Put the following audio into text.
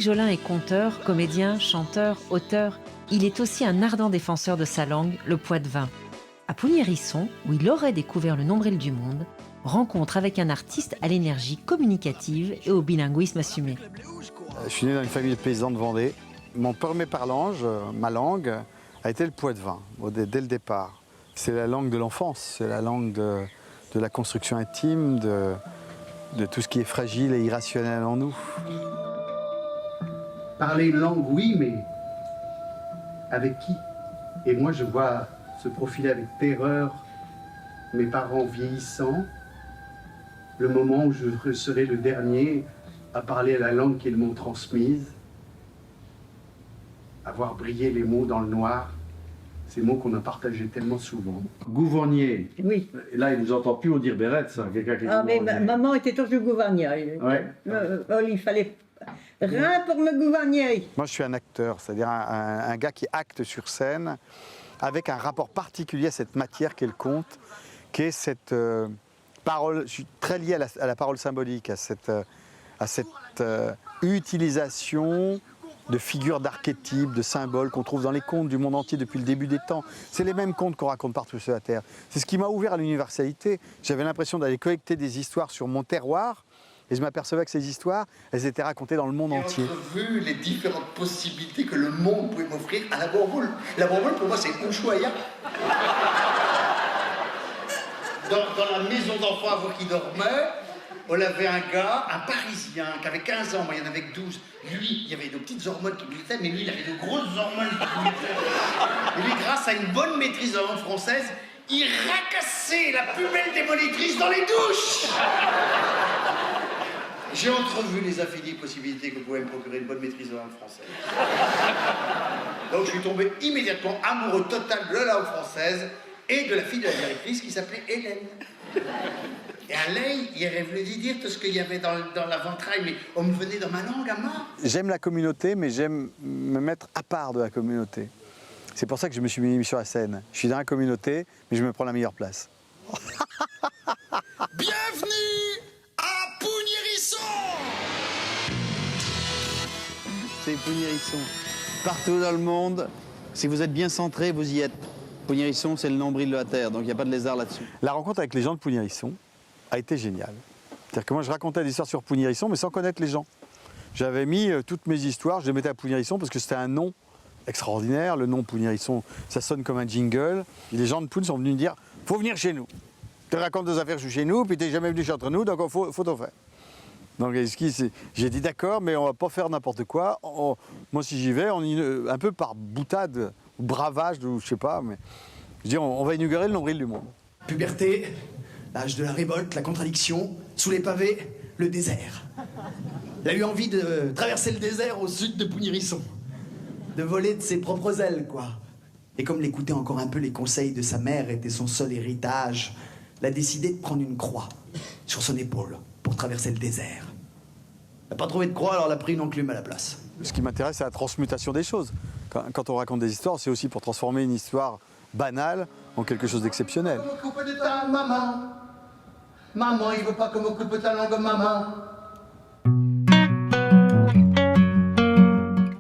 Jolin est conteur, comédien, chanteur, auteur. Il est aussi un ardent défenseur de sa langue, le poitevin. À Pougny-Hérisson, où il aurait découvert le nombril du monde, rencontre avec un artiste à l'énergie communicative et au bilinguisme assumé. Je suis né dans une famille de paysans de Vendée. Mon premier parlange, ma langue, a été le poitevin, dès le départ. C'est la langue de l'enfance, c'est la langue de la construction intime, de tout ce qui est fragile et irrationnel en nous. Parler une langue, oui, mais avec qui? Et moi, je vois se profiler avec terreur mes parents vieillissants, le moment où je serai le dernier à parler la langue qu'ils m'ont transmise, à voir briller les mots dans le noir, ces mots qu'on a partagés tellement souvent. Gouvernier. Oui. Là, il ne nous entend plus, on dit Bérette, ça. Quelqu'un qui est Ah, mais gouvernier. maman était toujours gouvernière. Ouais. Il fallait rien pour me gouverner. Moi, je suis un acteur, c'est-à-dire un gars qui acte sur scène avec un rapport particulier à cette matière qu'est le conte, qui est cette parole. Je suis très lié à la parole symbolique, à cette utilisation de figures d'archétypes, de symboles qu'on trouve dans les contes du monde entier depuis le début des temps. C'est les mêmes contes qu'on raconte partout sur la Terre. C'est ce qui m'a ouvert à l'universalité. J'avais l'impression d'aller collecter des histoires sur mon terroir et je m'apercevais que ces histoires, elles étaient racontées dans le monde entier. J'ai vu les différentes possibilités que le monde pouvait m'offrir à la Bourboule. La Bourboule, pour moi, c'est Ushuaïa. Dans la maison d'enfants à voir qui dormait, on avait un gars, un Parisien, qui avait 15 ans, moi il y en avait 12. Lui, il y avait de petites hormones qui glutaient, mais lui, il avait de grosses hormones qui glutaient. Et lui, grâce à une bonne maîtrise de la langue française, il racassait la plus belle démolitrice dans les douches. J'ai entrevu les infinies possibilités que pouvait me procurer une bonne maîtrise de la langue française. Donc je suis tombé immédiatement amoureux total de la langue française et de la fille de la directrice qui s'appelait Hélène. Et Alain, il aurait voulu dire tout ce qu'il y avait dans la ventraille, mais on me venait dans ma langue à moi. J'aime la communauté, mais j'aime me mettre à part de la communauté. C'est pour ça que je me suis mis sur la scène. Je suis dans la communauté, mais je me prends la meilleure place. Bienvenue à Pougny-Hérisson. C'est Pougny-Hérisson. Partout dans le monde, si vous êtes bien centré, vous y êtes. Pougny-Hérisson, c'est le nombril de la Terre, donc il n'y a pas de lézard là-dessus. La rencontre avec les gens de Pougny-Hérisson a été géniale. C'est-à-dire que moi, je racontais des histoires sur Pougny-Hérisson, mais sans connaître les gens. J'avais mis toutes mes histoires, je les mettais à Pougny-Hérisson parce que c'était un nom extraordinaire. Le nom Pougny-Hérisson, ça sonne comme un jingle. Et les gens de Pougny sont venus me dire « faut venir chez nous. Tu racontes des affaires chez nous, puis tu n'es jamais venu chez entre nous, donc il faut t'en faire. » Donc j'ai dit d'accord, mais on va pas faire n'importe quoi. Moi, si j'y vais, un peu par boutade, ou bravage, ou je sais pas, mais je dis on va inaugurer le nombril du monde. Puberté, l'âge de la révolte, la contradiction, sous les pavés, le désert. Il a eu envie de traverser le désert au sud de Pougny-Hérisson. De voler de ses propres ailes, quoi. Et comme l'écouter encore un peu les conseils de sa mère était son seul héritage, il a décidé de prendre une croix sur son épaule pour traverser le désert. Il n'a pas trouvé de croix, alors il a pris une enclume à la place. Ce qui m'intéresse, c'est la transmutation des choses. Quand on raconte des histoires, c'est aussi pour transformer une histoire banale en quelque chose d'exceptionnel. M'occupe de ta maman. Maman, il veut pas que m'occupe ta langue, maman.